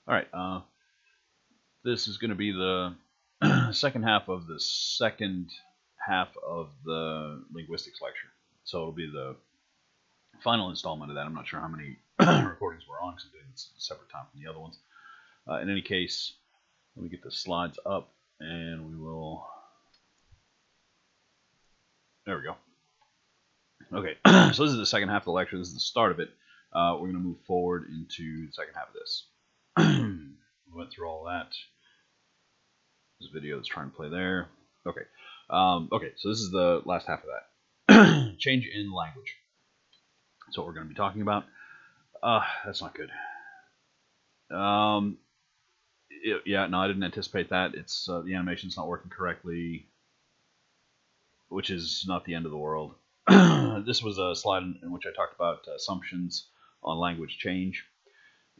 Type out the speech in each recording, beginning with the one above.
All right. This is going to be the second half of the second half of the linguistics lecture. So it'll be the final installment of that. I'm not sure how many recordings we're on because I'm doing it a separate time from the other ones. In any case, let me get the slides up and we will. There we go. Okay, so this is the second half of the lecture. This is the start of it. We're going to move forward into the second half of this. We went through all that. This video that's trying to play there. Okay. Okay, so this is the last half of that. Change in language. That's what we're going to be talking about. That's not good. Yeah, no, I didn't anticipate that. It's the animation's not working correctly, which is not the end of the world. This was a slide in which I talked about assumptions on language change,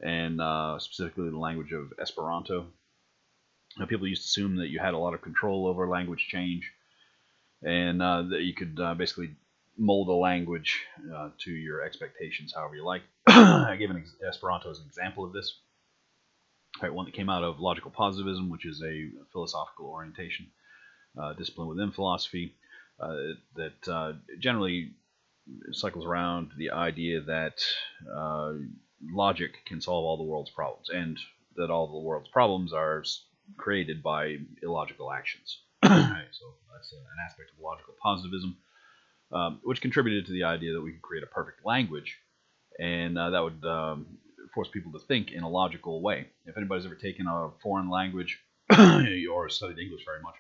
and specifically the language of Esperanto. Now, people used to assume that you had a lot of control over language change, and that you could basically mold a language to your expectations however you like. I gave Esperanto as an example of this. Right, one that came out of logical positivism, which is a philosophical orientation discipline within philosophy that generally cycles around the idea that logic can solve all the world's problems, and that all the world's problems are created by illogical actions. Right, so that's an aspect of logical positivism, which contributed to the idea that we could create a perfect language, and that would force people to think in a logical way. If anybody's ever taken a foreign language or studied English very much,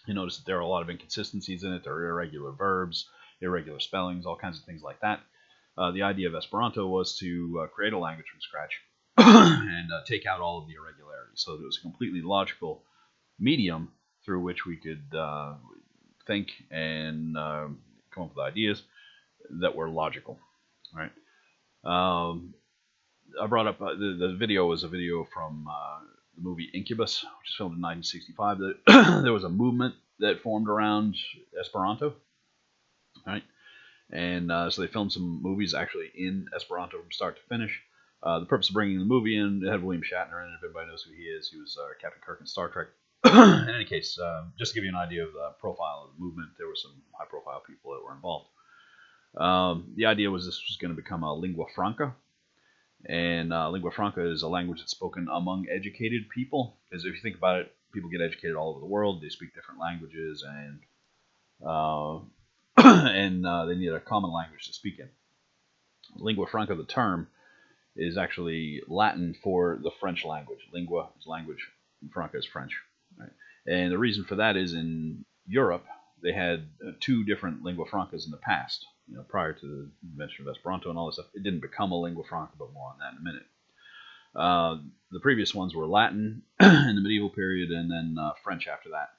you notice that there are a lot of inconsistencies in it. There are irregular verbs, irregular spellings, all kinds of things like that. The idea of Esperanto was to create a language from scratch and take out all of the irregularities, so that it was a completely logical medium through which we could think and come up with ideas that were logical. All right. I brought up the video was a video from the movie Incubus, which was filmed in 1965. That there was a movement that formed around Esperanto, right? And so they filmed some movies actually in Esperanto from start to finish. The purpose of bringing the movie in, it had William Shatner in it. If everybody knows who he is, he was Captain Kirk in Star Trek. In any case, just to give you an idea of the profile of the movement, there were some high-profile people that were involved. The idea was this was going to become a lingua franca. And lingua franca is a language that's spoken among educated people. Because if you think about it, people get educated all over the world. They speak different languages, and they need a common language to speak in. Lingua franca, the term, is actually Latin for the French language. Lingua is language, franca is French. Right? And the reason for that is in Europe, they had two different lingua francas in the past. Prior to the invention of Esperanto and all this stuff, it didn't become a lingua franca, but more on that in a minute. The previous ones were Latin in the medieval period, and then French after that.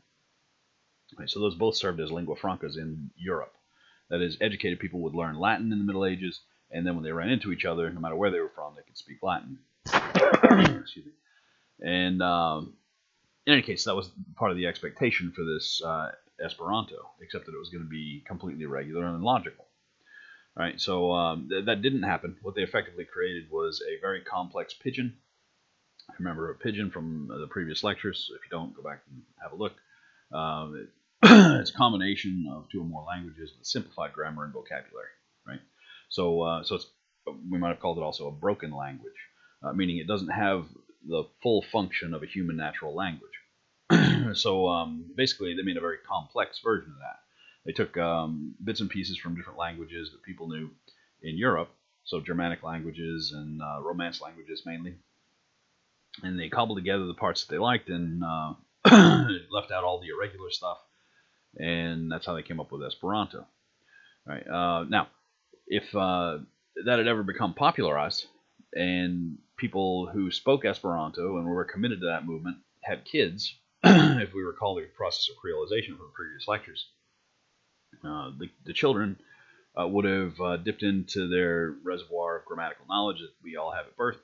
Right, so those both served as lingua francas in Europe. That is, educated people would learn Latin in the Middle Ages, and then when they ran into each other, no matter where they were from, they could speak Latin. Excuse me. And in any case, that was part of the expectation for this Esperanto, except that it was going to be completely regular and logical. All right, so that didn't happen. What they effectively created was a very complex pidgin. I remember a pidgin from the previous lectures. If you don't, go back and have a look. It's a combination of two or more languages with simplified grammar and vocabulary. Right, so it's, we might have called it also a broken language, meaning it doesn't have the full function of a human natural language. So basically, they made a very complex version of that. They took bits and pieces from different languages that people knew in Europe, so Germanic languages and Romance languages mainly, and they cobbled together the parts that they liked and left out all the irregular stuff, and that's how they came up with Esperanto. All right, now, if that had ever become popularized, and people who spoke Esperanto and were committed to that movement had kids, if we recall the process of creolization from previous lectures, the children would have dipped into their reservoir of grammatical knowledge that we all have at birth,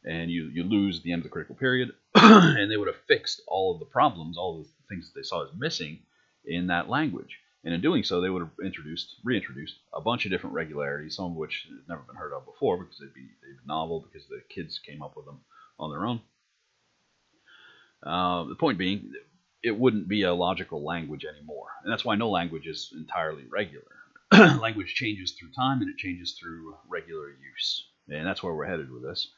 and you lose at the end of the critical period, and they would have fixed all of the problems, all of the things that they saw as missing in that language. And in doing so, they would have reintroduced a bunch of different regularities, some of which had never been heard of before because they'd be novel, because the kids came up with them on their own. The point being, it wouldn't be a logical language anymore, and that's why no language is entirely regular. Language changes through time, and it changes through regular use, and that's where we're headed with this.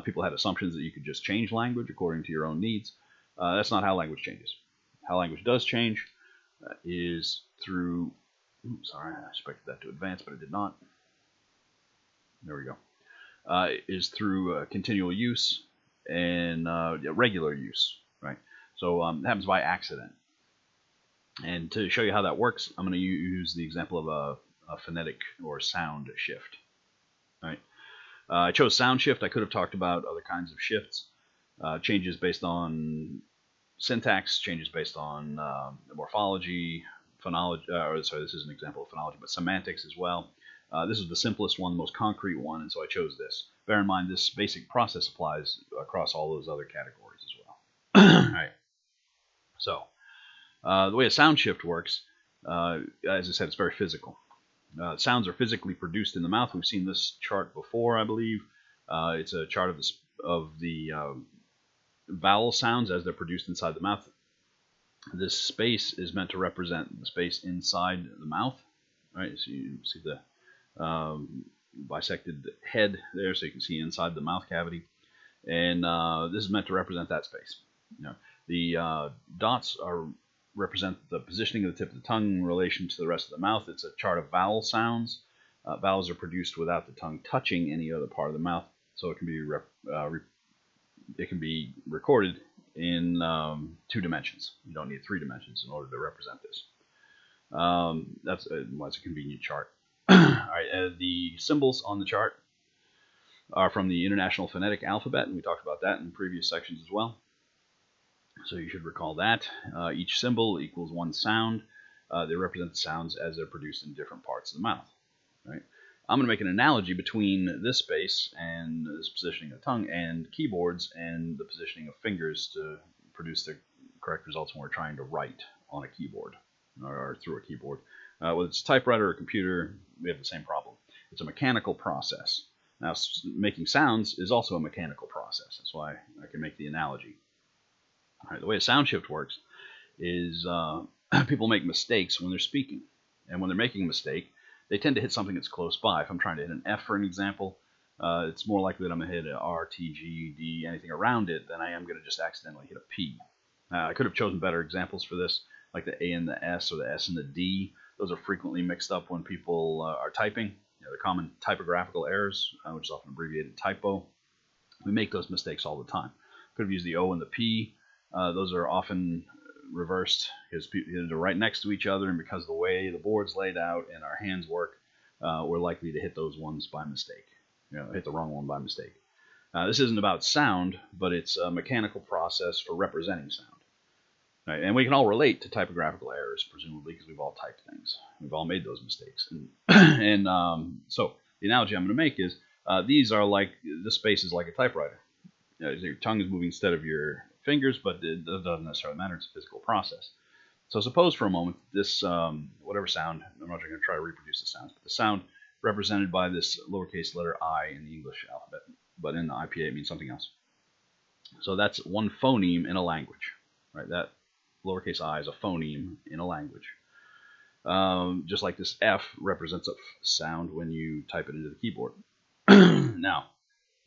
People had assumptions that you could just change language according to your own needs. That's not how language changes. How language does change is through. Oops, sorry, I expected that to advance, but it did not. There we go. Is through continual use and regular use, right? So it happens by accident. And to show you how that works, I'm going to use the example of a phonetic or sound shift, right? I chose sound shift. I could have talked about other kinds of shifts, changes based on syntax, changes based on morphology, phonology. Sorry, this is an example of phonology, but semantics as well. This is the simplest one, the most concrete one, and so I chose this. Bear in mind, this basic process applies across all those other categories as well. All right. So the way a sound shift works, as I said, it's very physical. Sounds are physically produced in the mouth. We've seen this chart before, I believe. It's a chart of the vowel sounds as they're produced inside the mouth. This space is meant to represent the space inside the mouth, right? So you see the bisected head there, so you can see inside the mouth cavity, and this is meant to represent that space. The dots represent the positioning of the tip of the tongue in relation to the rest of the mouth. It's a chart of vowel sounds. Vowels are produced without the tongue touching any other part of the mouth, so it can be recorded in 2 dimensions. You don't need 3 dimensions in order to represent this. That's a convenient chart. All right, the symbols on the chart are from the International Phonetic Alphabet, and we talked about that in previous sections as well. So you should recall that. Each symbol equals 1 sound. They represent the sounds as they're produced in different parts of the mouth. Right? I'm going to make an analogy between this space and this positioning of the tongue and keyboards and the positioning of fingers to produce the correct results when we're trying to write on a keyboard or through a keyboard. Whether it's a typewriter or a computer, we have the same problem. It's a mechanical process. Now, making sounds is also a mechanical process. That's why I can make the analogy. All right, the way a sound shift works is people make mistakes when they're speaking. And when they're making a mistake, they tend to hit something that's close by. If I'm trying to hit an F, for an example, it's more likely that I'm going to hit an R, T, G, D, anything around it, than I am going to just accidentally hit a P. I could have chosen better examples for this, like the A and the S or the S and the D. Those are frequently mixed up when people are typing. They're common typographical errors, which is often abbreviated typo. We make those mistakes all the time. Could have used the O and the P. Those are often reversed because they're right next to each other, and because of the way the board's laid out and our hands work, we're likely to hit those ones by mistake. Hit the wrong one by mistake. This isn't about sound, but it's a mechanical process for representing sound. Right? And we can all relate to typographical errors, presumably, because we've all typed things. We've all made those mistakes. And so the analogy I'm going to make is these are like, this space is like a typewriter. Your tongue is moving instead of your fingers, but it doesn't necessarily matter. It's a physical process. So suppose for a moment this, whatever sound, I'm not going to try to reproduce the sounds, but the sound represented by this lowercase letter I in the English alphabet, but in the IPA it means something else. So that's one phoneme in a language, right? That lowercase I is a phoneme in a language. Just like this F represents a sound when you type it into the keyboard. Now,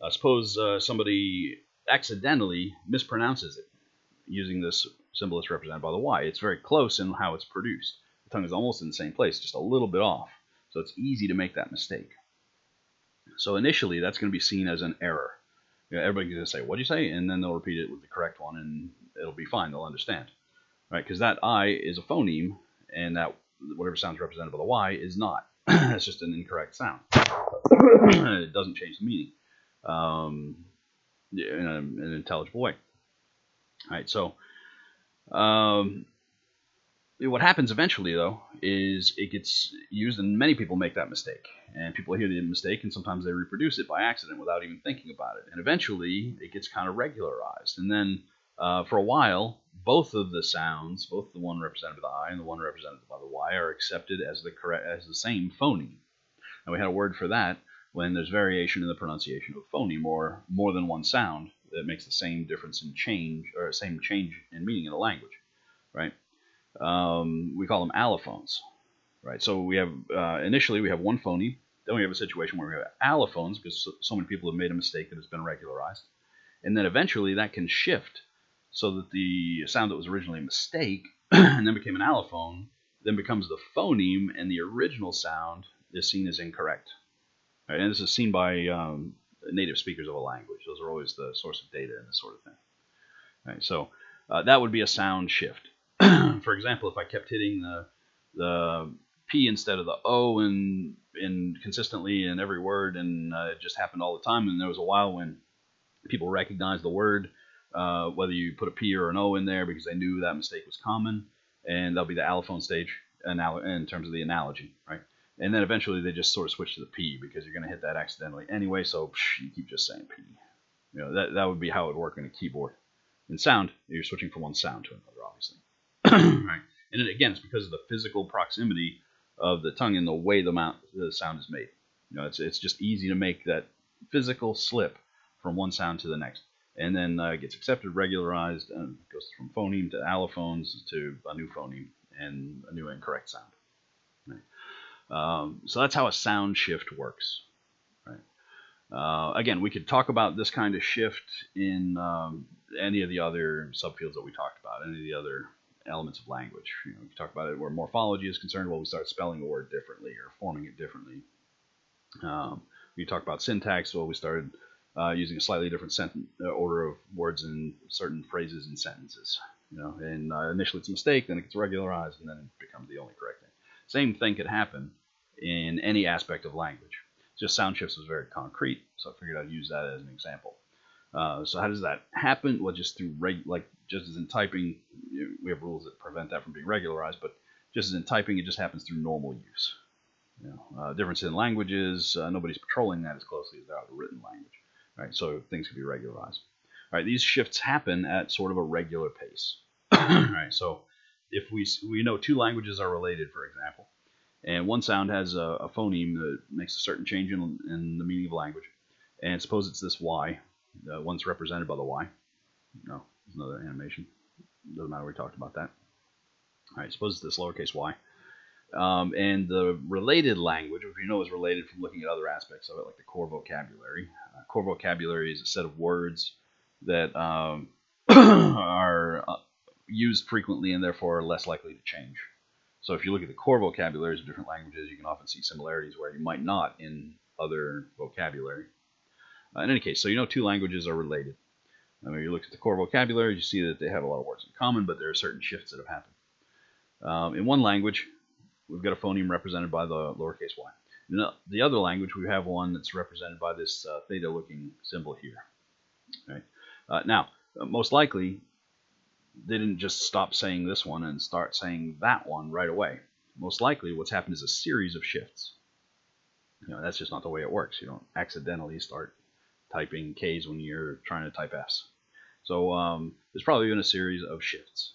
suppose somebody accidentally mispronounces it using this symbol that's represented by the Y. It's very close in how it's produced. The tongue is almost in the same place, just a little bit off. So it's easy to make that mistake. So initially, that's going to be seen as an error. Everybody's going to say, "What'd you say?" And then they'll repeat it with the correct one, and it'll be fine. They'll understand. Right? Because that I is a phoneme, and that whatever sound is represented by the Y is not. It's just an incorrect sound. It doesn't change the meaning in an intelligible way. All right, so what happens eventually, though, is it gets used, and many people make that mistake. And people hear the mistake, and sometimes they reproduce it by accident without even thinking about it. And eventually, it gets kind of regularized. And then, for a while, both of the sounds, both the one represented by the I and the one represented by the Y, are accepted as the same phoneme. And we had a word for that when there's variation in the pronunciation of a phoneme, or more than one sound that makes the same difference in change, or same change in meaning in a language, right? We call them allophones, right? So we have initially we have one phoneme. Then we have a situation where we have allophones because so many people have made a mistake that has been regularized, and then eventually that can shift so that the sound that was originally a mistake and then became an allophone then becomes the phoneme, and the original sound is seen as incorrect. Right? And this is seen by native speakers of a language. Those are always the source of data and this sort of thing. Right? So that would be a sound shift. For example, if I kept hitting the P instead of the O in consistently in every word, and it just happened all the time, and there was a while when people recognized the word, whether you put a P or an O in there because they knew that mistake was common, and that'll be the allophone stage in terms of the analogy, right? And then eventually they just sort of switch to the P because you're going to hit that accidentally anyway, so you keep just saying P. You know, that would be how it would work in a keyboard. In sound, you're switching from one sound to another, obviously. Right? And then again, it's because of the physical proximity of the tongue and the way the sound is made. You know, it's just easy to make that physical slip from one sound to the next. And then it gets accepted, regularized, and goes from phoneme to allophones to a new phoneme and a new incorrect sound. Right? So that's how a sound shift works. Right? Again, we could talk about this kind of shift in any of the other subfields that we talked about, any of the other elements of language. You know, we could talk about it where morphology is concerned. Well, we start spelling a word differently or forming it differently. We talk about syntax. Well, we started using a slightly different order of words in certain phrases and sentences. You know, and initially it's a mistake, then it gets regularized, and then it becomes the only correct thing. Same thing could happen in any aspect of language. Just sound shifts was very concrete, so I figured I'd use that as an example. So how does that happen? Well, just through just as in typing, we have rules that prevent that from being regularized, but just as in typing, it just happens through normal use. You know, difference in languages, nobody's patrolling that as closely as they are the written language. Right? So things can be regularized. All right, these shifts happen at sort of a regular pace. Right? So if we know two languages are related, for example, and one sound has a phoneme that makes a certain change in the meaning of language, and suppose it's this Y, one's represented by the Y. No, there's another animation. Doesn't matter, we talked about that. All right, suppose it's this lowercase y. And the related language, which we know is related from looking at other aspects of it, like the core vocabulary. Core vocabulary is a set of words that are used frequently and therefore are less likely to change. So if you look at the core vocabularies of different languages, you can often see similarities where you might not in other vocabulary. In any case, so you know two languages are related. I mean, you look at the core vocabulary, you see that they have a lot of words in common, but there are certain shifts that have happened. In one language, we've got a phoneme represented by the lowercase y. In the other language, we have one that's represented by this theta-looking symbol here. Right? Now, most likely, they didn't just stop saying this one and start saying that one right away. Most likely, what's happened is a series of shifts. You know, that's just not the way it works. You don't accidentally start typing K's when you're trying to type F's. So there's probably been a series of shifts.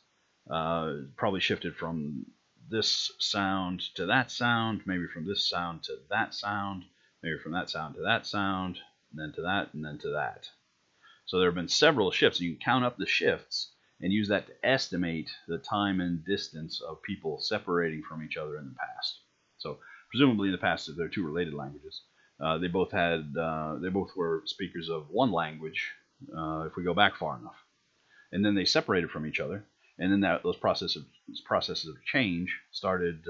Probably shifted from this sound to that sound, maybe from this sound to that sound, maybe from that sound to that sound, and then to that, and then to that. So there have been several shifts. You can count up the shifts and use that to estimate the time and distance of people separating from each other in the past. So presumably in the past, if they're two related languages, they both were speakers of one language. If we go back far enough, and then they separated from each other, and then those processes of change started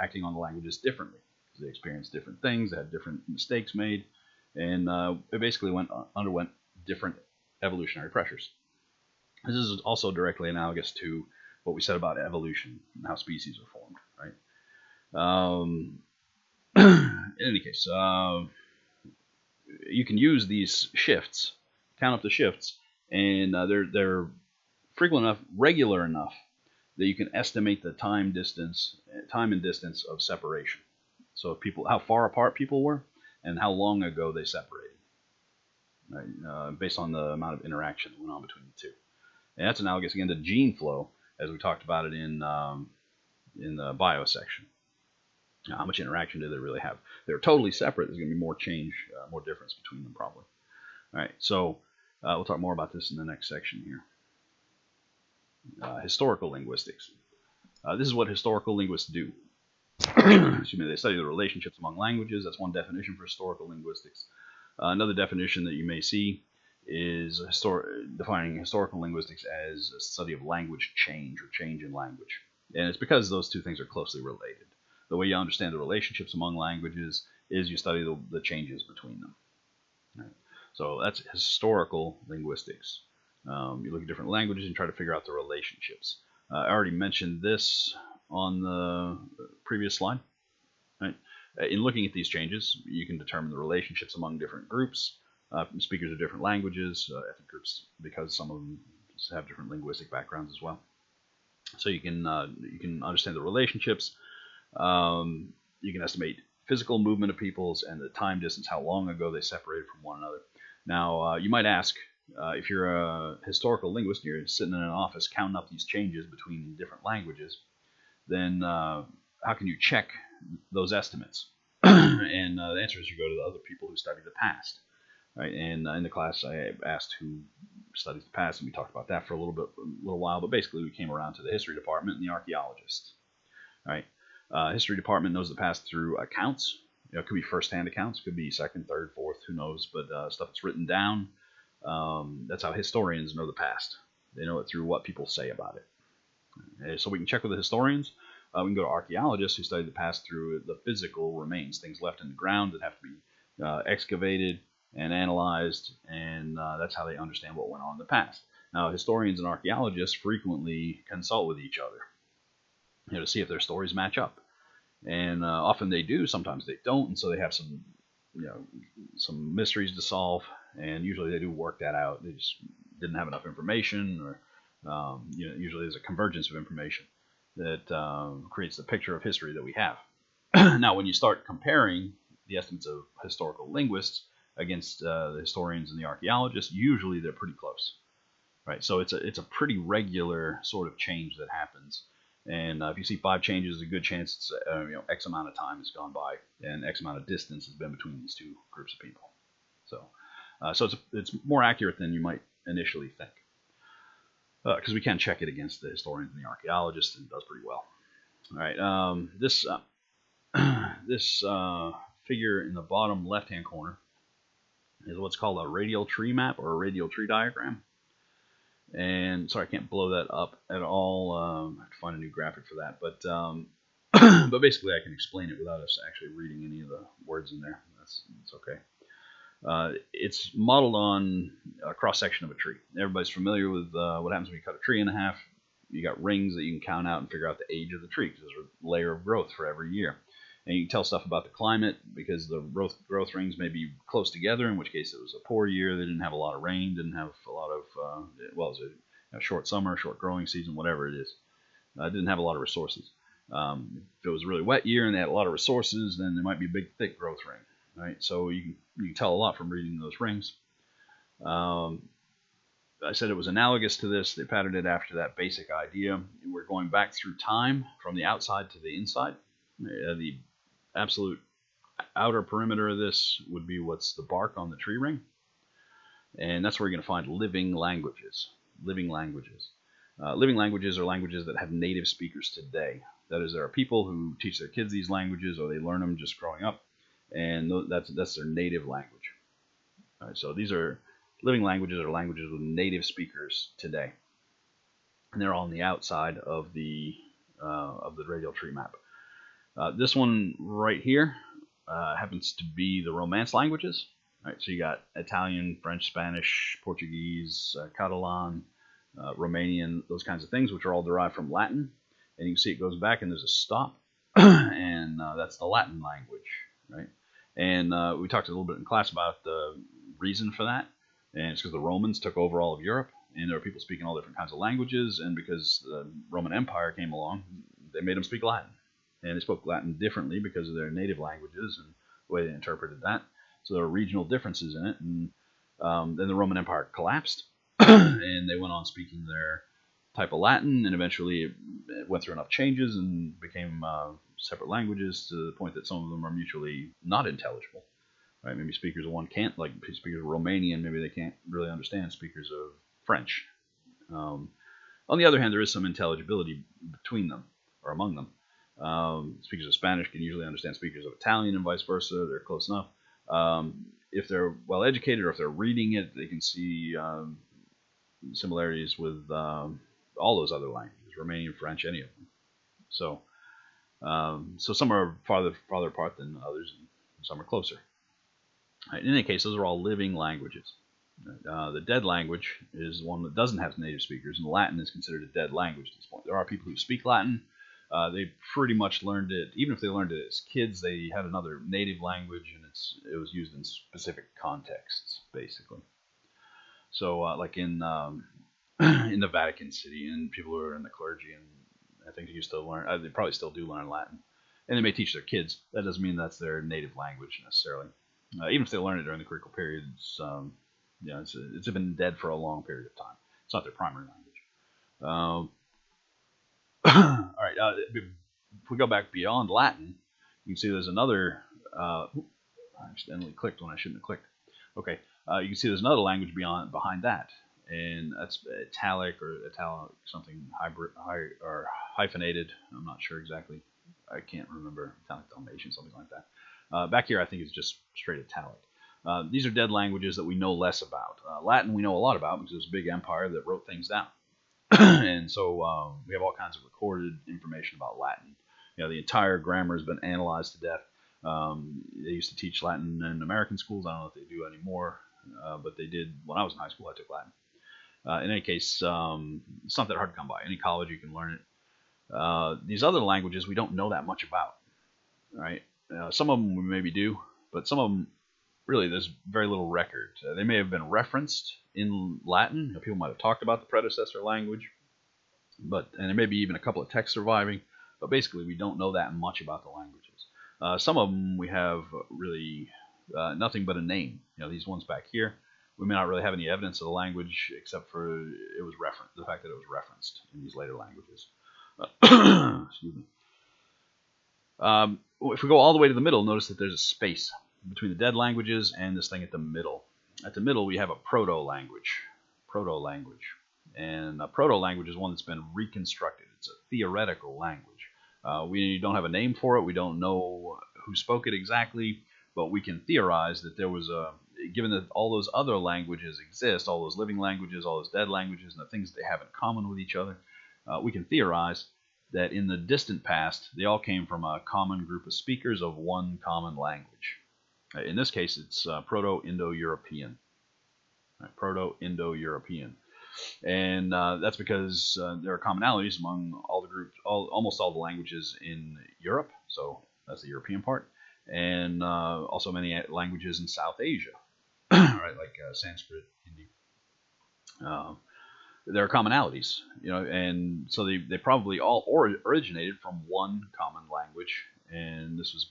acting on the languages differently because they experienced different things, they had different mistakes made, and it basically underwent different evolutionary pressures. This is also directly analogous to what we said about evolution and how species are formed, right? In any case, you can use these shifts, count up the shifts, and they're frequent enough, regular enough, that you can estimate the time and distance of separation. So how far apart people were, and how long ago they separated, right? Based on the amount of interaction that went on between the two. And that's analogous again to gene flow, as we talked about it in the bio section. Now, how much interaction do they really have? They're totally separate. There's going to be more change, more difference between them probably. All right, so We'll talk more about this in the next section here. Historical linguistics. This is what historical linguists do. Excuse me. They study the relationships among languages. That's one definition for historical linguistics. Another definition that you may see is defining historical linguistics as a study of language change or change in language. And it's because those two things are closely related. The way you understand the relationships among languages is you study the changes between them. Right? So that's historical linguistics. You look at different languages and try to figure out the relationships. I already mentioned this on the previous slide. Right? In looking at these changes, you can determine the relationships among different groups, speakers of different languages, ethnic groups, because some of them have different linguistic backgrounds as well. So you can understand the relationships. You can estimate physical movement of peoples and the time distance, how long ago they separated from one another. Now, you might ask, if you're a historical linguist, you're sitting in an office counting up these changes between different languages, then how can you check those estimates? And the answer is you go to the other people who study the past. Right? And in the class, I asked who studies the past, and we talked about that for a little while. But basically, we came around to the history department and the archaeologists. Right? History department knows the past through accounts. It could be first-hand accounts, could be second, third, fourth, who knows? But stuff that's written down. That's how historians know the past. They know it through what people say about it. So we can check with the historians. We can go to archaeologists who study the past through the physical remains, things left in the ground that have to be excavated and analyzed, and that's how they understand what went on in the past. Now, historians and archaeologists frequently consult with each other, to see if their stories match up, and often they do. Sometimes they don't, and so they have some mysteries to solve, and usually they do work that out. They just didn't have enough information, or usually there's a convergence of information that creates the picture of history that we have. Now, when you start comparing the estimates of historical linguists against the historians and the archaeologists, usually they're pretty close, right? So it's a pretty regular sort of change that happens. And if you see 5 changes, there's a good chance it's X amount of time has gone by and X amount of distance has been between these two groups of people. So it's more accurate than you might initially think, because we can check it against the historians and the archaeologists, and it does pretty well. All right, this figure in the bottom left-hand corner is what's called a radial tree map or a radial tree diagram. And sorry, I can't blow that up at all. I have to find a new graphic for that. But but basically, I can explain it without us actually reading any of the words in there. It's okay. It's modeled on a cross-section of a tree. Everybody's familiar with what happens when you cut a tree in half. You got rings that you can count out and figure out the age of the tree, because there's a layer of growth for every year. And you can tell stuff about the climate because the growth rings may be close together, in which case it was a poor year. They didn't have a lot of rain, didn't have a lot of, it was a short summer, short growing season, whatever it is. Didn't have a lot of resources. If it was a really wet year and they had a lot of resources, then there might be a big, thick growth ring. Right? So you can tell a lot from reading those rings. I said it was analogous to this. They patterned it after that basic idea. We're going back through time from the outside to the inside. The absolute outer perimeter of this would be what's the bark on the tree ring. And that's where you're going to find living languages. Living languages. Living languages are languages that have native speakers today. That is, there are people who teach their kids these languages, or they learn them just growing up, and that's their native language. All right, so these are living languages, or languages with native speakers today, and they're all on the outside of the radial tree map. This one right here happens to be the Romance languages. All right, so you got Italian, French, Spanish, Portuguese, Catalan, Romanian, those kinds of things, which are all derived from Latin. And you can see it goes back, and there's a stop, and that's the Latin language, right? And we talked a little bit in class about the reason for that, and it's because the Romans took over all of Europe, and there were people speaking all different kinds of languages, and because the Roman Empire came along, they made them speak Latin. And they spoke Latin differently because of their native languages and the way they interpreted that. So there were regional differences in it, and then the Roman Empire collapsed, and they went on speaking their type of Latin, and eventually it went through enough changes and became separate languages to the point that some of them are mutually not intelligible. right? Maybe speakers of one can't, like speakers of Romanian, maybe they can't really understand speakers of French. On the other hand, there is some intelligibility between them or among them. Speakers of Spanish can usually understand speakers of Italian and vice versa. They're close enough. If they're well educated or if they're reading it, they can see similarities with all those other languages, Romanian, French, any of them. So, so some are farther apart than others, and some are closer. Right, in any case, those are all living languages. The dead language is one that doesn't have native speakers, and Latin is considered a dead language at this point. There are people who speak Latin. They pretty much learned it, even if they learned it as kids, they had another native language, and it was used in specific contexts, basically. So, like in in the Vatican City, and people who are in the clergy, and I think they used to learn, they probably still do learn Latin, and they may teach their kids. That doesn't mean that's their native language necessarily. Even if they learn it during the critical period, it's been dead for a long period of time. It's not their primary language. All right, if we go back beyond Latin, you can see there's another. I accidentally clicked when I shouldn't have clicked. Okay, you can see there's another language behind that, and that's Italic or Italic something hybrid or hyphenated. I'm not sure exactly. I can't remember. Italic Dalmatian, something like that. Back here, I think it's just straight Italic. These are dead languages that we know less about. Latin we know a lot about because it was a big empire that wrote things down. And so we have all kinds of recorded information about Latin. The entire grammar has been analyzed to death. They used to teach Latin in American schools. I don't know if they do anymore, but they did when I was in high school. I took Latin. In any case, it's not that hard to come by. Any college you can learn it. These other languages we don't know that much about, right? Some of them we maybe do, but some of them really there's very little record. They may have been referenced in Latin. People might have talked about the predecessor language, and there may be even a couple of texts surviving, but basically we don't know that much about the languages. Some of them we have really nothing but a name. These ones back here, we may not really have any evidence of the language except for the fact that it was referenced in these later languages. Excuse me. If we go all the way to the middle, notice that there's a space between the dead languages and this thing at the middle. At the middle, we have a proto-language. And a proto-language is one that's been reconstructed. It's a theoretical language. We don't have a name for it. We don't know who spoke it exactly, but we can theorize that there was given that all those other languages exist, all those living languages, all those dead languages, and the things that they have in common with each other, we can theorize that in the distant past, they all came from a common group of speakers of one common language. In this case, it's Proto-Indo-European. Right, Proto-Indo-European. And that's because there are commonalities among all the groups, almost all the languages in Europe, so that's the European part, and also many languages in South Asia, right, like Sanskrit, Hindi. There are commonalities, and so they probably all originated from one common language, and this was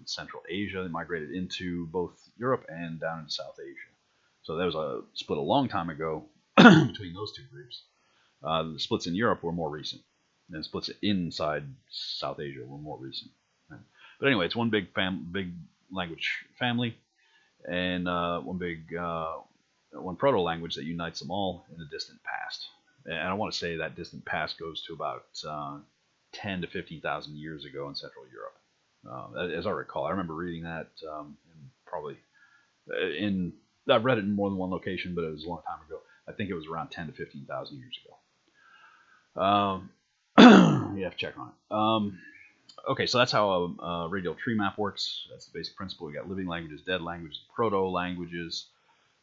Central Asia. They migrated into both Europe and down into South Asia. So there was a split a long time ago between those two groups. The splits in Europe were more recent, and splits inside South Asia were more recent. Right? But anyway, it's one big language family, and one proto-language that unites them all in the distant past. And I want to say that distant past goes to about 10 to 15,000 years ago in Central Europe. As I recall, I remember reading that I've read it in more than one location, but it was a long time ago. I think it was around 10 to 15,000 years ago. You have to check on it. Okay, so that's how a radial tree map works. That's the basic principle. We got living languages, dead languages, proto-languages.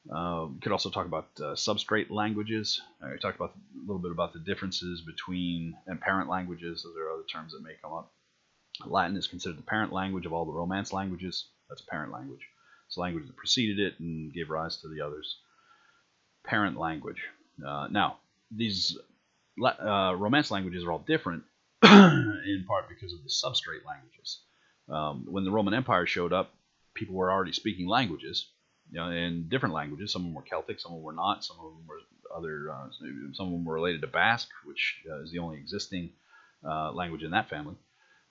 We could also talk about substrate languages. We talked a little bit about the differences between and parent languages. Those are other terms that may come up. Latin is considered the parent language of all the Romance languages. That's a parent language. It's a language that preceded it and gave rise to the others. Parent language. Now, these Romance languages are all different in part because of the substrate languages. When the Roman Empire showed up, people were already speaking languages, in different languages. Some of them were Celtic, some of them were not. Some of them were some of them were related to Basque, which is the only existing language in that family.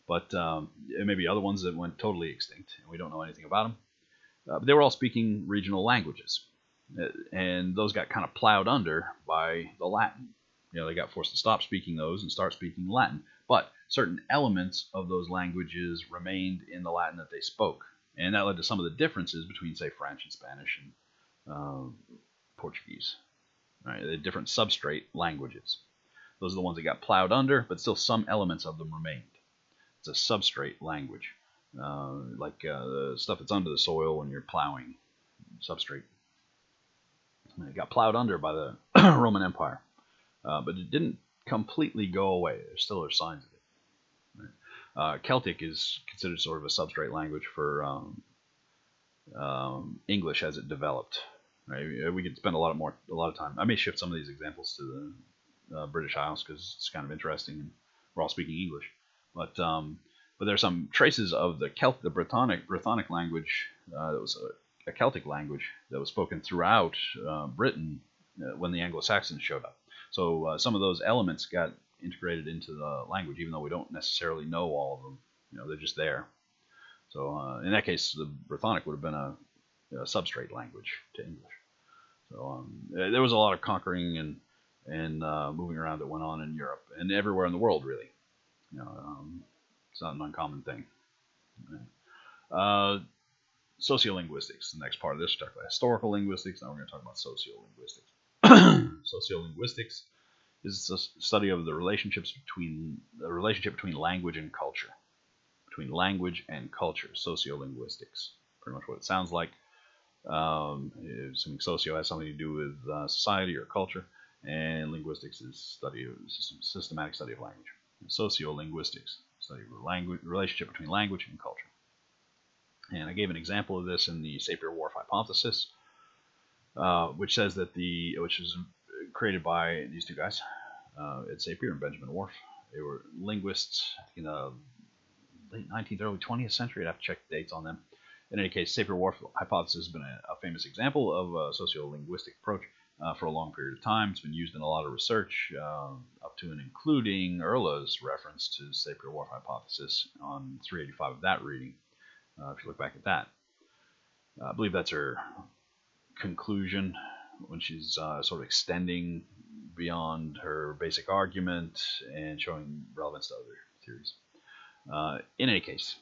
But there may be other ones that went totally extinct, and we don't know anything about them. But they were all speaking regional languages, and those got kind of plowed under by the Latin. They got forced to stop speaking those and start speaking Latin. But certain elements of those languages remained in the Latin that they spoke, and that led to some of the differences between, say, French and Spanish and Portuguese. Right? The different substrate languages. Those are the ones that got plowed under, but still some elements of them remained. It's a substrate language, like the stuff that's under the soil when you're plowing, substrate. It got plowed under by the Roman Empire, but it didn't completely go away. There still are signs of it. Right? Celtic is considered sort of a substrate language for English as it developed. Right? We could spend a lot of time. I may shift some of these examples to the British Isles because it's kind of interesting, and we're all speaking English. But there are some traces of the Brythonic language that was a Celtic language that was spoken throughout Britain when the Anglo-Saxons showed up. So some of those elements got integrated into the language, even though we don't necessarily know all of them. They're just there. So in that case, the Brythonic would have been a substrate language to English. So there was a lot of conquering and moving around that went on in Europe and everywhere in the world, really. It's not an uncommon thing. Sociolinguistics, the next part of this. We talked about historical linguistics. Now we're going to talk about sociolinguistics. Sociolinguistics is the study of the relationship between language and culture. Between language and culture, sociolinguistics. Pretty much what it sounds like. Something socio has something to do with society or culture, and linguistics is systematic study of language. Sociolinguistics, study of relationship between language and culture. And I gave an example of this in the Sapir-Whorf hypothesis, which says that which was created by these two guys, Ed Sapir and Benjamin Whorf. They were linguists in the late 19th, early 20th century. I'd have to check the dates on them. In any case, Sapir-Whorf hypothesis has been a famous example of a sociolinguistic approach for a long period of time. It's been used in a lot of research, up to and including Erla's reference to Sapir-Whorf hypothesis on 385 of that reading, if you look back at that. I believe that's her conclusion when she's sort of extending beyond her basic argument and showing relevance to other theories. In any case,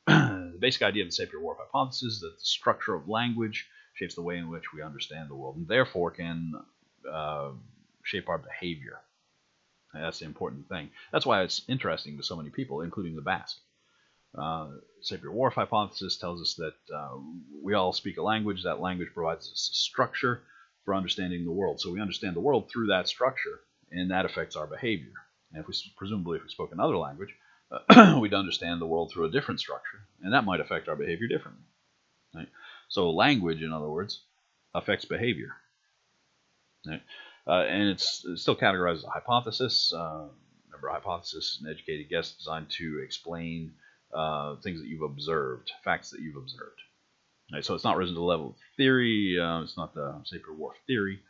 the basic idea of the Sapir-Whorf hypothesis is that the structure of language shapes the way in which we understand the world and therefore can shape our behavior. And that's the important thing. That's why it's interesting to so many people, including the Basque. Sapir-Whorf hypothesis tells us that we all speak a language. That language provides us a structure for understanding the world. So we understand the world through that structure, and that affects our behavior. And presumably if we spoke another language, we'd understand the world through a different structure, and that might affect our behavior differently. Right? So language, in other words, affects behavior. Right? And it's still categorized as a hypothesis. Remember, a hypothesis is an educated guess designed to explain things that you've observed, facts that you've observed. Right? So it's not risen to the level of theory. It's not the Sapir-Whorf theory.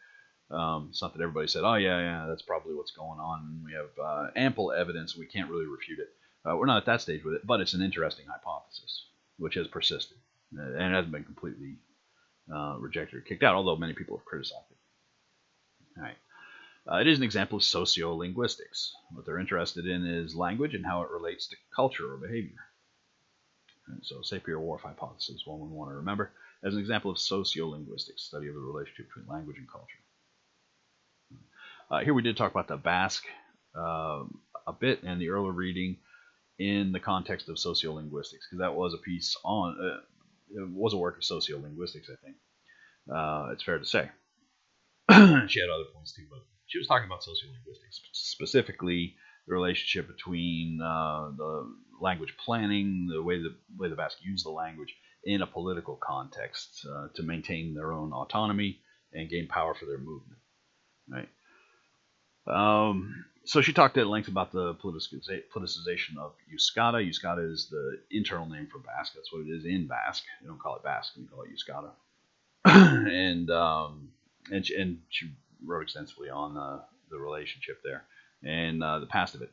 It's not that everybody said, oh, yeah, that's probably what's going on, and we have ample evidence, we can't really refute it. We're not at that stage with it, but it's an interesting hypothesis, which has persisted, and it hasn't been completely rejected or kicked out, although many people have criticized it. All right. It is an example of sociolinguistics. What they're interested in is language and how it relates to culture or behavior. And so Sapir-Whorf hypothesis, one we want to remember, as an example of sociolinguistics, study of the relationship between language and culture. Here we did talk about the Basque a bit and the earlier reading in the context of sociolinguistics, because that was a piece on, it was a work of sociolinguistics, I think. It's fair to say. She had other points too, but she was talking about sociolinguistics, specifically the relationship between the language planning, the way the Basque use the language in a political context to maintain their own autonomy and gain power for their movement. Right. So she talked at length about the politicization of Euskara. Euskara is the internal name for Basque. That's what it is in Basque. They don't call it Basque. They call it Euskara. and she wrote extensively on the relationship there and the past of it.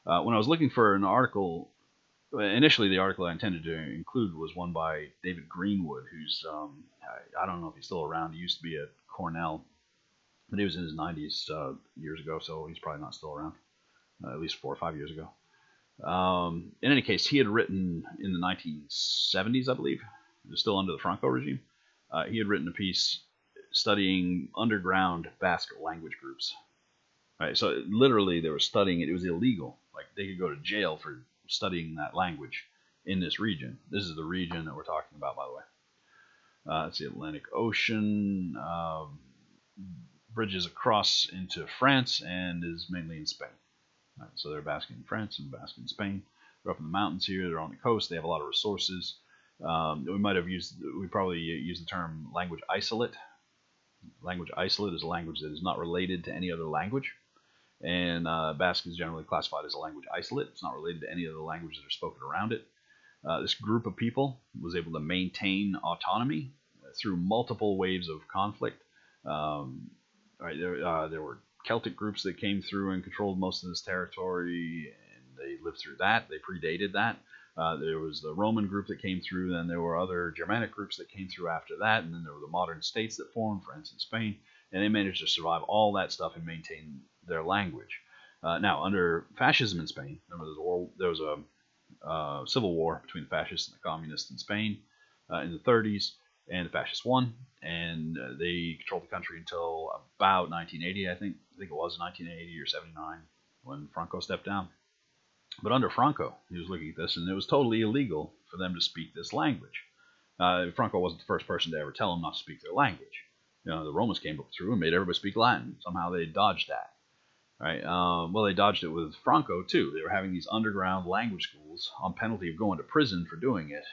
When I was looking for an article Initially, the article I intended to include was one by David Greenwood, who's I don't know if he's still around. He used to be at Cornell, but he was in his 90s years ago, so he's probably not still around. At least 4 or 5 years ago. In any case, he had written in the 1970s, I believe, it was still under the Franco regime. He had written a piece studying underground Basque language groups. Right, so literally they were studying it. It was illegal. Like they could go to jail for studying that language in this region. This is the region that we're talking about, by the way. It's the Atlantic Ocean, bridges across into France, and is mainly in Spain. Right, so they're Basque in France and Basque in Spain. They're up in the mountains here. They're on the coast. They have a lot of resources. We probably used the term language isolate. Language isolate is a language that is not related to any other language. And Basque is generally classified as a language isolate. It's not related to any other languages that are spoken around it. This group of people was able to maintain autonomy through multiple waves of conflict. Right, there were Celtic groups that came through and controlled most of this territory, and they lived through that. They predated that. There was the Roman group that came through, then there were other Germanic groups that came through after that, and then there were the modern states that formed, France and Spain, and they managed to survive all that stuff and maintain their language. Now, under fascism in Spain, remember there was a civil war between the fascists and the communists in Spain in the 30s, and the fascists won, and they controlled the country until about 1980, I think it was 1980 or 79 when Franco stepped down. But under Franco, he was looking at this, and it was totally illegal for them to speak this language. Franco wasn't the first person to ever tell them not to speak their language. The Romans came up through and made everybody speak Latin. Somehow they dodged that. Right? Well, they dodged it with Franco, too. They were having these underground language schools on penalty of going to prison for doing it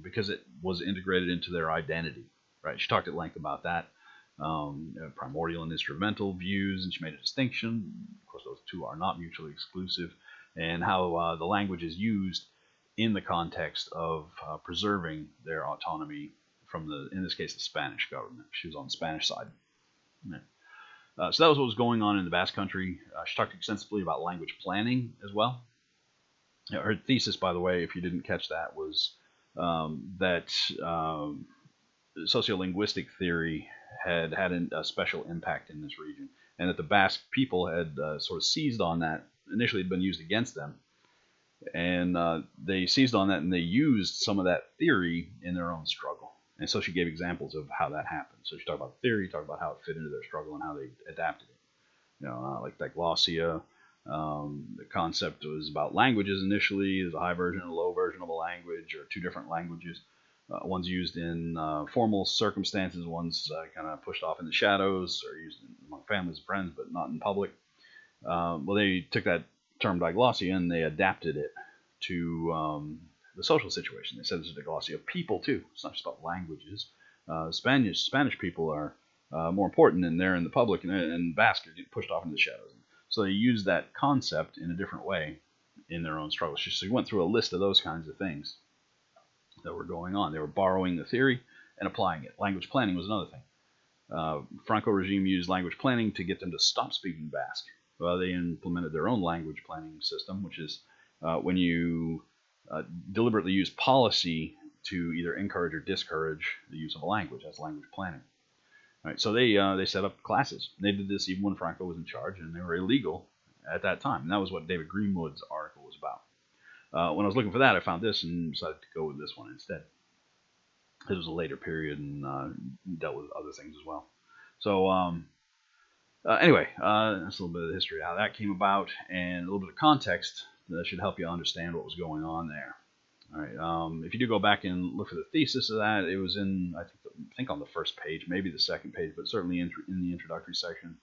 because it was integrated into their identity. Right? She talked at length about that. Primordial and instrumental views, and she made a distinction. Of course, those two are not mutually exclusive. And how the language is used in the context of preserving their autonomy from in this case, the Spanish government. She was on the Spanish side. Yeah. So that was what was going on in the Basque Country. She talked extensively about language planning as well. Her thesis, by the way, if you didn't catch that, was that sociolinguistic theory had a special impact in this region, and that the Basque people had sort of seized on that. Initially, it had been used against them, and they seized on that, and they used some of that theory in their own struggle. And so she gave examples of how that happened. So she talked about the theory, talked about how it fit into their struggle, and how they adapted it. Like diglossia. The concept was about languages initially. There's a high version and a low version of a language, or two different languages. One's used in formal circumstances, one's kind of pushed off in the shadows, or used among families and friends, but not in public. Well, they took that term diglossia and they adapted it to the social situation. They said it's a diglossia of people too. It's not just about languages. Spanish people are more important, and they're in the public, and Basque are pushed off into the shadows. So they used that concept in a different way in their own struggles. So she went through a list of those kinds of things that were going on. They were borrowing the theory and applying it. Language planning was another thing. Franco regime used language planning to get them to stop speaking Basque. They implemented their own language planning system, which is when you deliberately use policy to either encourage or discourage the use of a language. That's language planning. Right, so they set up classes. They did this even when Franco was in charge, and they were illegal at that time. And that was what David Greenwood's article was about. When I was looking for that, I found this and decided to go with this one instead. It was a later period and dealt with other things as well. So anyway, that's a little bit of the history of how that came about, and a little bit of context that should help you understand what was going on there. All right. If you do go back and look for the thesis of that, it was in, I think on the first page, maybe the second page, but certainly in the introductory section.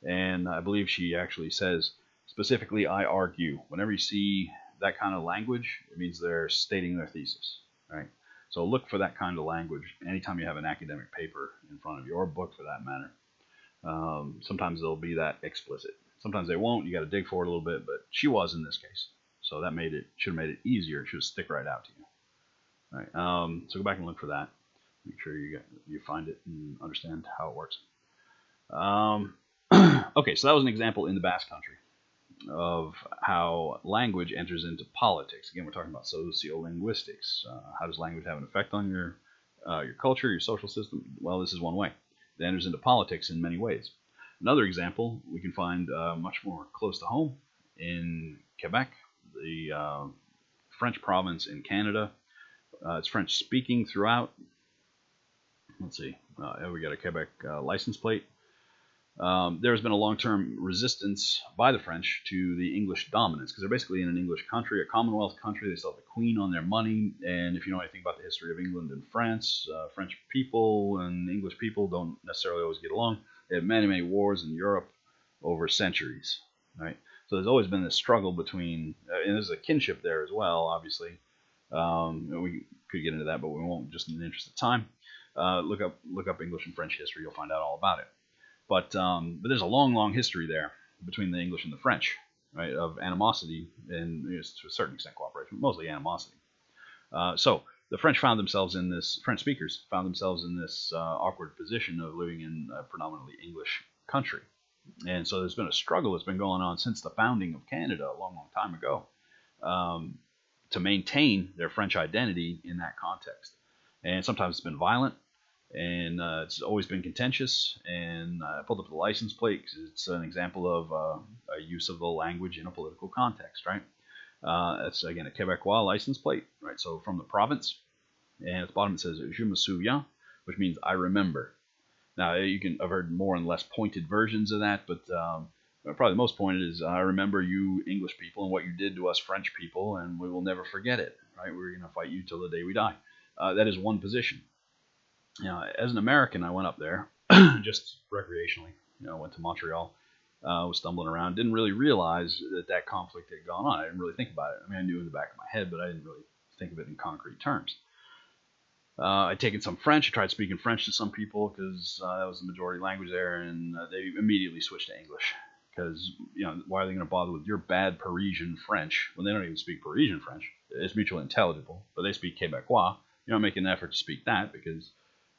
And I believe she actually says, specifically, I argue. Whenever you see that kind of language, it means they're stating their thesis. Right? So look for that kind of language anytime you have an academic paper in front of you, or a book for that matter. Sometimes they'll be that explicit. Sometimes they won't. You got to dig for it a little bit, but she was in this case. So that should have made it easier. It should stick right out to you. All right. So go back and look for that. Make sure you find it and understand how it works. Okay, so that was an example in the Basque Country. of how language enters into politics. Again, we're talking about sociolinguistics. How does language have an effect on your culture, your social system? Well, this is one way. It enters into politics in many ways. Another example we can find much more close to home in Quebec, the French province in Canada. It's French speaking throughout. Let's see. We got a Quebec license plate. There has been a long-term resistance by the French to the English dominance because they're basically in an English country, a Commonwealth country. They still have the Queen on their money. And if you know anything about the history of England and France, French people and English people don't necessarily always get along. They have many, many wars in Europe over centuries, right? So there's always been this struggle between, and there's a kinship there as well, obviously. We could get into that, but we won't, just in the interest of time. Look up English and French history. You'll find out all about it. But there's a long, long history there between the English and the French, right, of animosity and to a certain extent cooperation, but mostly animosity. So the French French speakers found themselves in this awkward position of living in a predominantly English country. And so there's been a struggle that's been going on since the founding of Canada a long, long time ago to maintain their French identity in that context. And sometimes it's been violent, and it's always been contentious. And I pulled up the license plate because it's an example of a use of the language in a political context, right? It's, again, a Quebecois license plate, right? So from the province, and at the bottom it says "Je me souviens," which means I remember. Now, I've heard more and less pointed versions of that, but probably the most pointed is I remember you English people and what you did to us French people, and we will never forget it, right? We're going to fight you till the day we die. That is one position. As an American, I went up there just recreationally. Went to Montreal, was stumbling around, didn't really realize that conflict had gone on. I didn't really think about it. I mean, I knew in the back of my head, but I didn't really think of it in concrete terms. I'd taken some French. I tried speaking French to some people because that was the majority language there, and they immediately switched to English because, why are they going to bother with your bad Parisian French when they don't even speak Parisian French? It's mutually intelligible, but they speak Quebecois. You don't make an effort to speak that because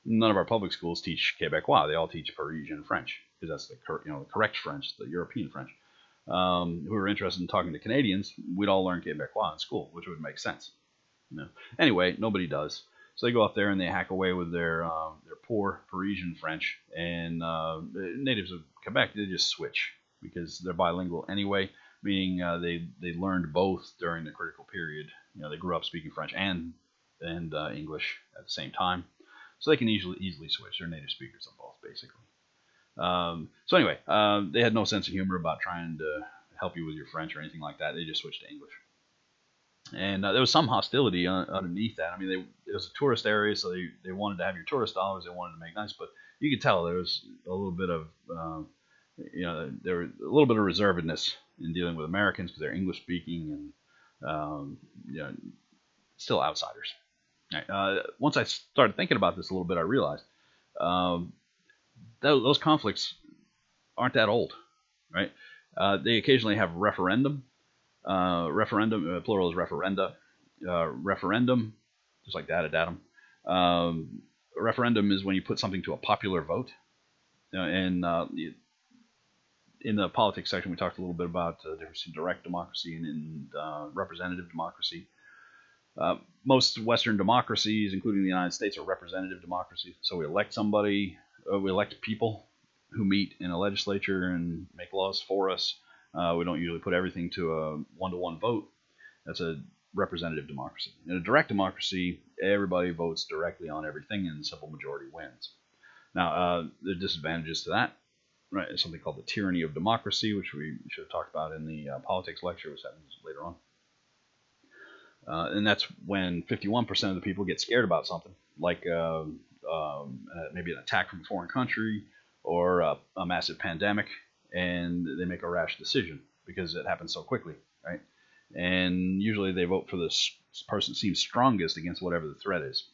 none of our public schools teach Quebecois. They all teach Parisian French because that's the correct French, the European French. Who are interested in talking to Canadians, we'd all learn Quebecois in school, which would make sense. Anyway, nobody does. So they go up there and they hack away with their poor Parisian French, and natives of Quebec, they just switch because they're bilingual anyway, meaning they learned both during the critical period. They grew up speaking French and English at the same time, so they can easily switch. They're native speakers of both, basically. So anyway, they had no sense of humor about trying to help you with your French or anything like that. They just switched to English. And there was some hostility underneath that. I mean, it was a tourist area, so they wanted to have your tourist dollars. They wanted to make nice, but you could tell there was a little bit of, there was a little bit of reservedness in dealing with Americans because they're English speaking and, still outsiders. Right. Once I started thinking about this a little bit, I realized those conflicts aren't that old, right? They occasionally have referendum. Referendum, plural is referenda. Referendum, just like datum. A referendum is when you put something to a popular vote. And in the politics section, we talked a little bit about the difference between direct democracy and representative democracy. Most Western democracies, including the United States, are representative democracies. So we elect somebody, we elect people who meet in a legislature and make laws for us. We don't usually put everything to a one-to-one vote. That's a representative democracy. In a direct democracy, everybody votes directly on everything and the simple majority wins. Now, the disadvantages to that, right, is something called the tyranny of democracy, which we should have talked about in the politics lecture, which happens later on. And that's when 51% of the people get scared about something, like maybe an attack from a foreign country or a massive pandemic, and they make a rash decision because it happens so quickly, right? And usually they vote for this person that seems strongest against whatever the threat is.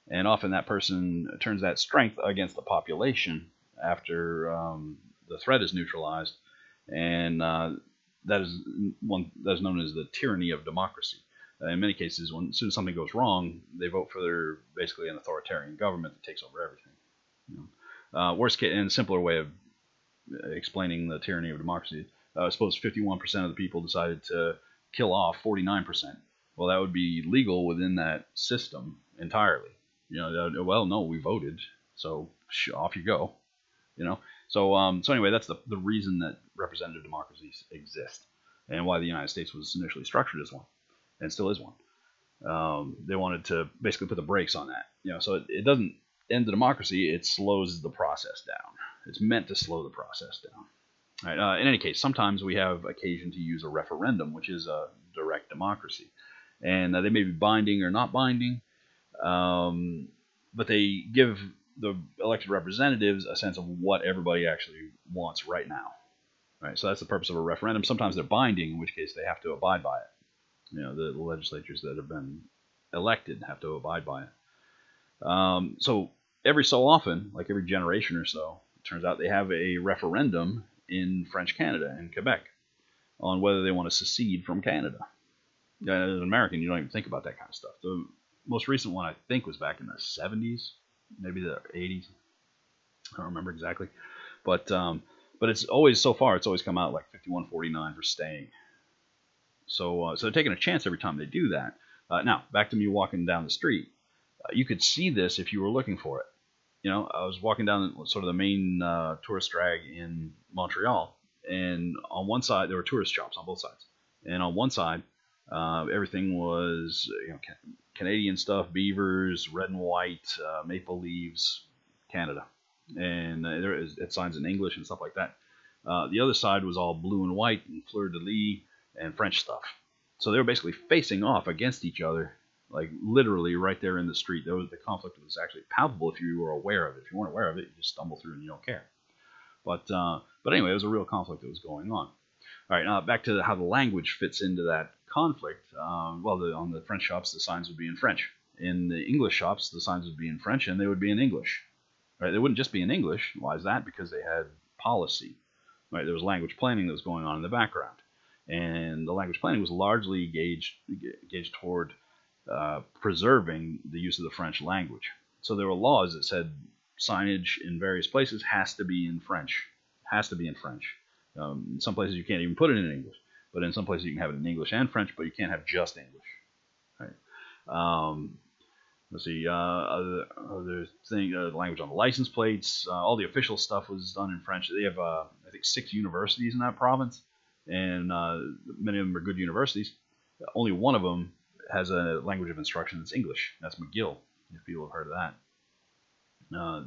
And often that person turns that strength against the population after the threat is neutralized, and that is known as the tyranny of democracy. In many cases, as soon as something goes wrong, they vote for basically an authoritarian government that takes over everything. Worst case, and a simpler way of explaining the tyranny of democracy, suppose 51% of the people decided to kill off 49%. Well, that would be legal within that system entirely. Well, no, we voted, so off you go. So anyway, that's the reason that representative democracies exist, and why the United States was initially structured as one, and still is one. They wanted to basically put the brakes on that. So it doesn't end the democracy; it slows the process down. It's meant to slow the process down. All right, in any case, sometimes we have occasion to use a referendum, which is a direct democracy, and they may be binding or not binding, but they give the elected representatives a sense of what everybody actually wants right now. Right, so that's the purpose of a referendum. Sometimes they're binding, in which case they have to abide by it. The legislatures that have been elected have to abide by it. So every so often, like every generation or so, it turns out they have a referendum in French Canada, in Quebec, on whether they want to secede from Canada. As an American, you don't even think about that kind of stuff. The most recent one, I think, was back in the 70s, maybe the 80s. I don't remember exactly. But it's always, so far, it's always come out like 51-49 for staying. So they're taking a chance every time they do that. Now, back to me walking down the street. You could see this if you were looking for it. I was walking down sort of the main tourist drag in Montreal, and on one side there were tourist shops on both sides, and on one side everything was Canadian stuff, beavers, red and white, maple leaves, Canada, and there is signs in English and stuff like that. The other side was all blue and white and fleur-de-lis and French stuff. So they were basically facing off against each other, like literally right there in the street. The conflict was actually palpable if you were aware of it. If you weren't aware of it, you just stumble through and you don't care. But anyway, it was a real conflict that was going on. All right, now back to how the language fits into that conflict. On the French shops, the signs would be in French. In the English shops, the signs would be in French, and they would be in English. Right? They wouldn't just be in English. Why is that? Because they had policy. Right? There was language planning that was going on in the background, and the language planning was largely gauged toward preserving the use of the French language. So there were laws that said signage in various places has to be in French. Has to be in French. In some places you can't even put it in English, but in some places you can have it in English and French, but you can't have just English. Right? Let's see. Other thing, language on the license plates. All the official stuff was done in French. They have, I think, 6 universities in that province, and many of them are good universities. Only one of them has a language of instruction that's English. That's McGill, if people have heard of that.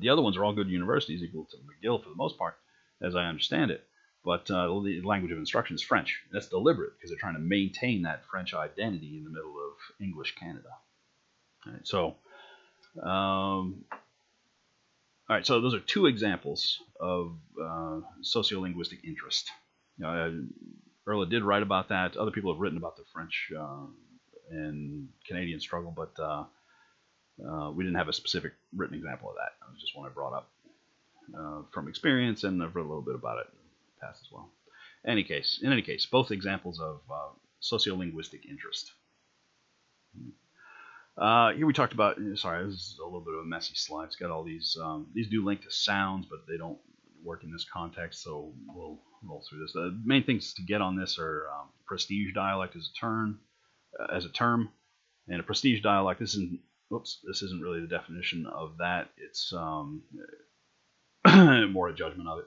The other ones are all good universities, equal to McGill for the most part, as I understand it. But the language of instruction is French. That's deliberate because they're trying to maintain that French identity in the middle of English Canada. All right, so those are 2 examples of sociolinguistic interest. Erla did write about that. Other people have written about the French and Canadian struggle, but we didn't have a specific written example of that. It was just one I brought up from experience, and I've read a little bit about it in the past as well. In any case, both examples of sociolinguistic interest. Here we talked about, sorry, this is a little bit of a messy slide. It's got all these do link to sounds, but they don't work in this context, so we'll roll through this. The main things to get on this are prestige dialect as a term, and a prestige dialect, this isn't really the definition of that. It's more a judgment of it.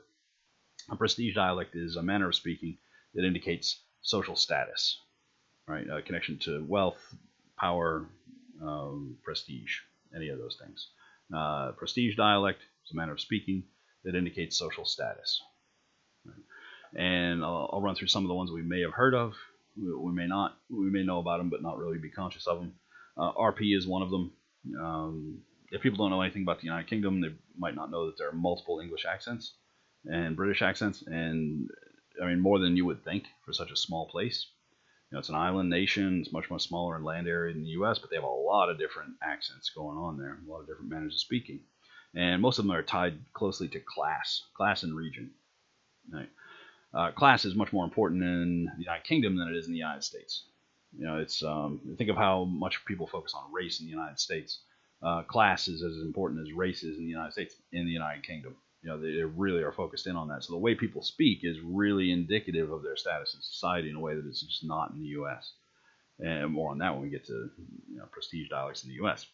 A prestige dialect is a manner of speaking that indicates social status, right? A connection to wealth, power, prestige, any of those things. Prestige dialect is a manner of speaking that indicates social status. Right? And I'll run through some of the ones we may have heard of. We may not. We may know about them, but not really be conscious of them. RP is one of them. If people don't know anything about the United Kingdom, they might not know that there are multiple English accents and British accents, and I mean more than you would think for such a small place. It's an island nation. It's much, much smaller in land area than the U.S., but they have a lot of different accents going on there, a lot of different manners of speaking. And most of them are tied closely to class and region. Right? Class is much more important in the United Kingdom than it is in the United States. It's think of how much people focus on race in the United States. Class is as important as race is in the United States, in the United Kingdom. they really are focused in on that. So the way people speak is really indicative of their status in society in a way that it's just not in the U.S. And more on that when we get to prestige dialects in the U.S.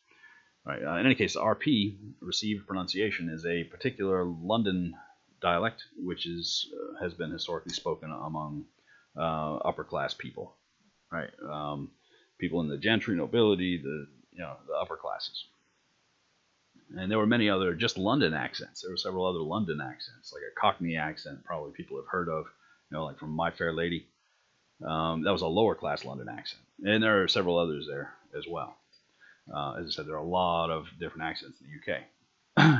Right. In any case, RP, received pronunciation, is a particular London dialect which has been historically spoken among upper class people, right? People in the gentry, nobility, the upper classes. And there were many other just London accents. There were several other London accents, like a Cockney accent, probably people have heard of, like from My Fair Lady. That was a lower class London accent. And there are several others there as well. As I said, there are a lot of different accents in the UK.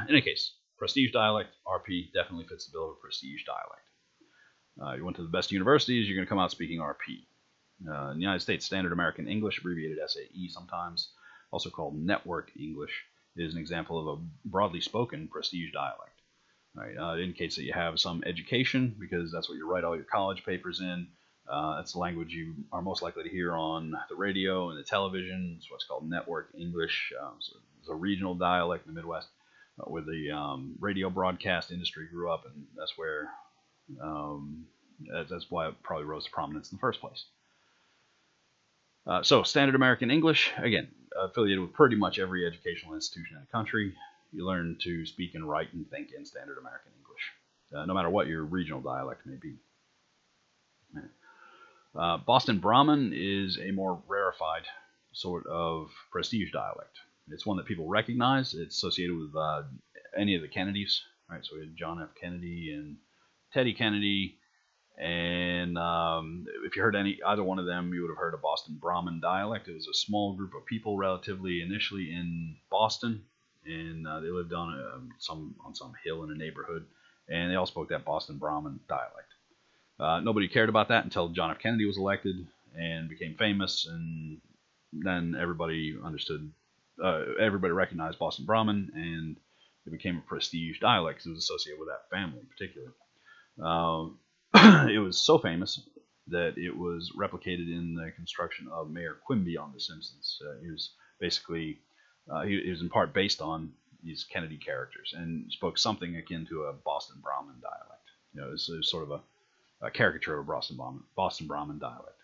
In any case, prestige dialect, RP, definitely fits the bill of a prestige dialect. You went to the best universities, you're going to come out speaking RP. In the United States, Standard American English, abbreviated SAE sometimes, also called Network English, is an example of a broadly spoken prestige dialect. Right? It indicates that you have some education because that's what you write all your college papers in. That's the language you are most likely to hear on the radio and the television. It's what's called Network English. So it's a regional dialect in the Midwest where the radio broadcast industry grew up, and that's where that's why it probably rose to prominence in the first place. So Standard American English, again, affiliated with pretty much every educational institution in the country. You learn to speak and write and think in Standard American English, no matter what your regional dialect may be. Boston Brahmin is a more rarefied sort of prestige dialect. It's one that people recognize. It's associated with any of the Kennedys, right? So we had John F. Kennedy and Teddy Kennedy, and if you heard either one of them, you would have heard a Boston Brahmin dialect. It was a small group of people, relatively initially in Boston, and they lived on some hill in a neighborhood, and they all spoke that Boston Brahmin dialect. Nobody cared about that until John F. Kennedy was elected and became famous, and then everybody understood, everybody recognized Boston Brahmin, and it became a prestige dialect because it was associated with that family in particular. It was so famous that it was replicated in the construction of Mayor Quimby on The Simpsons. He was basically, he was in part based on these Kennedy characters and spoke something akin to a Boston Brahmin dialect. It was sort of a caricature of a Boston Brahmin dialect.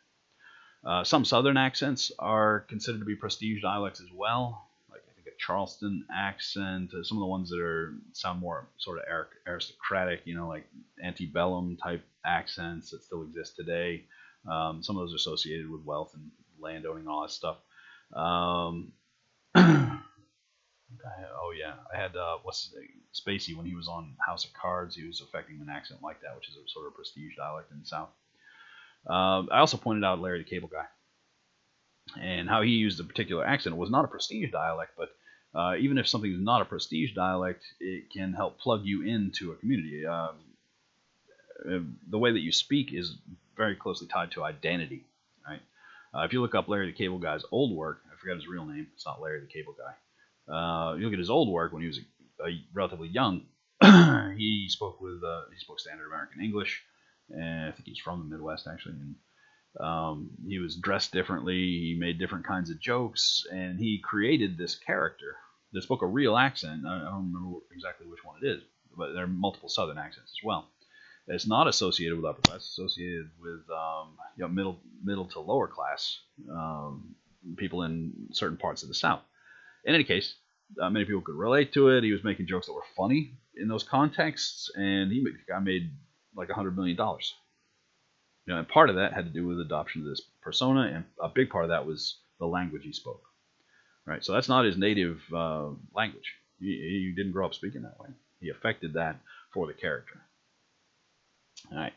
Some Southern accents are considered to be prestige dialects as well, like I think a Charleston accent, some of the ones that sound more sort of aristocratic, like antebellum type accents that still exist today. Some of those are associated with wealth and landowning and all that stuff. I had Spacey when he was on House of Cards. He was affecting an accent like that, which is a sort of prestige dialect in the South. I also pointed out Larry the Cable Guy and how he used a particular accent. It was not a prestige dialect, but even if something is not a prestige dialect, it can help plug you into a community. The way that you speak is very closely tied to identity, right? If you look up Larry the Cable Guy's old work, I forgot his real name. It's not Larry the Cable Guy. You look at his old work when he was relatively young. he spoke Standard American English, and I think he's from the Midwest actually. And he was dressed differently. He made different kinds of jokes, and he created this character that spoke a real accent. I don't remember exactly which one it is, but there are multiple Southern accents as well. It's not associated with upper class. It's associated with middle to lower class people in certain parts of the South. In any case, many people could relate to it. He was making jokes that were funny in those contexts, and the guy made like $100 million. And part of that had to do with adoption of this persona, and a big part of that was the language he spoke. Right, so that's not his native language. He didn't grow up speaking that way. He affected that for the character. All right.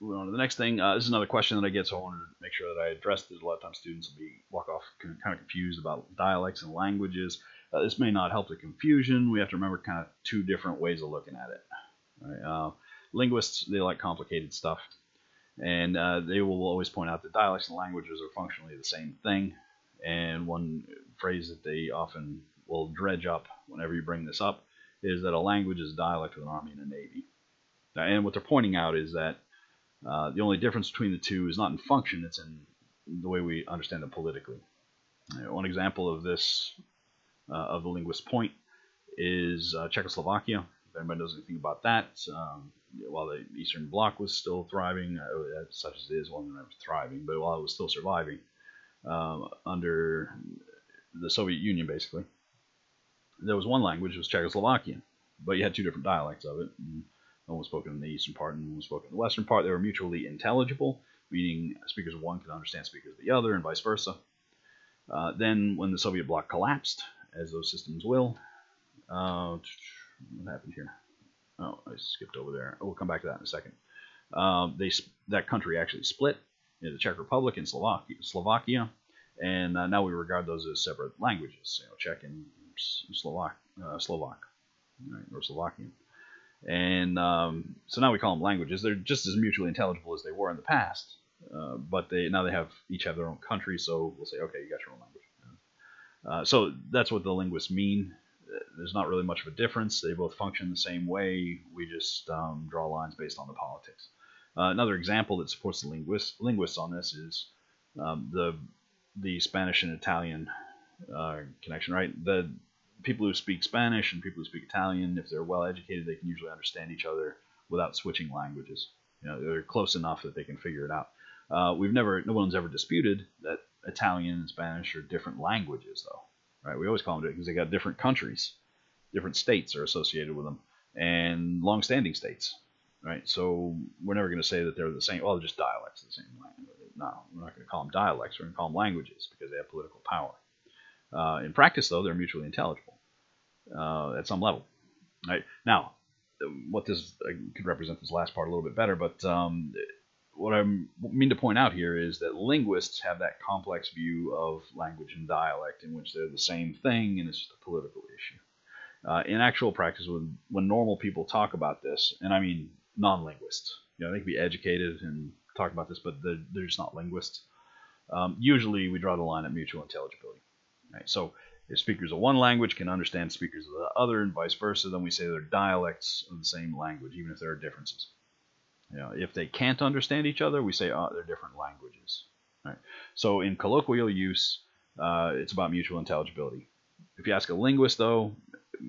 Moving on to the next thing. This is another question that I get, so I wanted to make sure that I addressed it. A lot of times students will walk off kind of confused about dialects and languages. This may not help the confusion. We have to remember kind of two different ways of looking at it. Right? Linguists, they like complicated stuff, and they will always point out that dialects and languages are functionally the same thing. And one phrase that they often will dredge up whenever you bring this up is that a language is a dialect with an army and a navy. And what they're pointing out is that the only difference between the two is not in function, it's in the way we understand it politically. One example of this, of the linguist's point, is Czechoslovakia. If anybody knows anything about that, while the Eastern Bloc was still thriving, such as it is, well, never thriving, but while it was still surviving under the Soviet Union, basically, there was one language, it was Czechoslovakian, but you had two different dialects of it. One was spoken in the eastern part and one was spoken in the western part. They were mutually intelligible, meaning speakers of one could understand speakers of the other, and vice versa. Then, when the Soviet bloc collapsed, as those systems will, what happened here? Oh, I skipped over there. We'll come back to that in a second. That country actually split into the Czech Republic and Slovakia, and now we regard those as separate languages, Czech and Slovak, right, or Slovakian. And so now we call them languages. They're just as mutually intelligible as they were in the past, but now they each have their own country. So we'll say, okay, you got your own language. So that's what the linguists mean. There's not really much of a difference. They both function the same way. We just draw lines based on the politics. Another example that supports the linguists on this is the Spanish and Italian connection, right? The people who speak Spanish and people who speak Italian, if they're well educated, they can usually understand each other without switching languages. They're close enough that they can figure it out. No one's ever disputed that Italian and Spanish are different languages, though, right? We always call them because they got different countries, different states are associated with them, and long-standing states, right? So we're never going to say that they're the same. Well, they're just dialects of the same language. No, we're not going to call them dialects. We're going to call them languages because they have political power. In practice, though, they're mutually intelligible at some level. Right? Now, what this I could represent this last part a little bit better, but what I mean to point out here is that linguists have that complex view of language and dialect in which they're the same thing, and it's just a political issue. In actual practice, when normal people talk about this, and I mean non-linguists, they can be educated and talk about this, but they're just not linguists. Usually, we draw the line at mutual intelligibility. Right? So if speakers of one language can understand speakers of the other and vice versa, then we say they're dialects of the same language, even if there are differences. If they can't understand each other, we say they're different languages. Right? So in colloquial use, it's about mutual intelligibility. If you ask a linguist, though,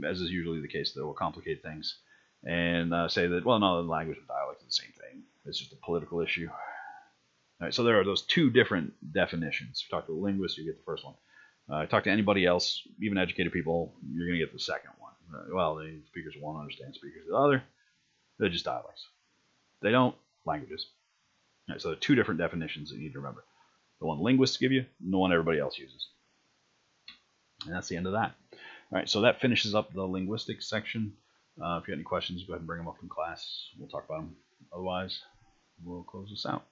as is usually the case, they will complicate things and say that, well, no, the language and dialect are the same thing. It's just a political issue. All right, so there are those two different definitions. If you talk to a linguist, you get the first one. Talk to anybody else, even educated people, you're going to get the second one. Well, the speakers of one understand speakers of the other. They're just dialects. They don't, languages. All right, so there are two different definitions that you need to remember. The one linguists give you, and the one everybody else uses. And that's the end of that. All right, so that finishes up the linguistics section. If you have any questions, go ahead and bring them up in class. We'll talk about them. Otherwise, we'll close this out.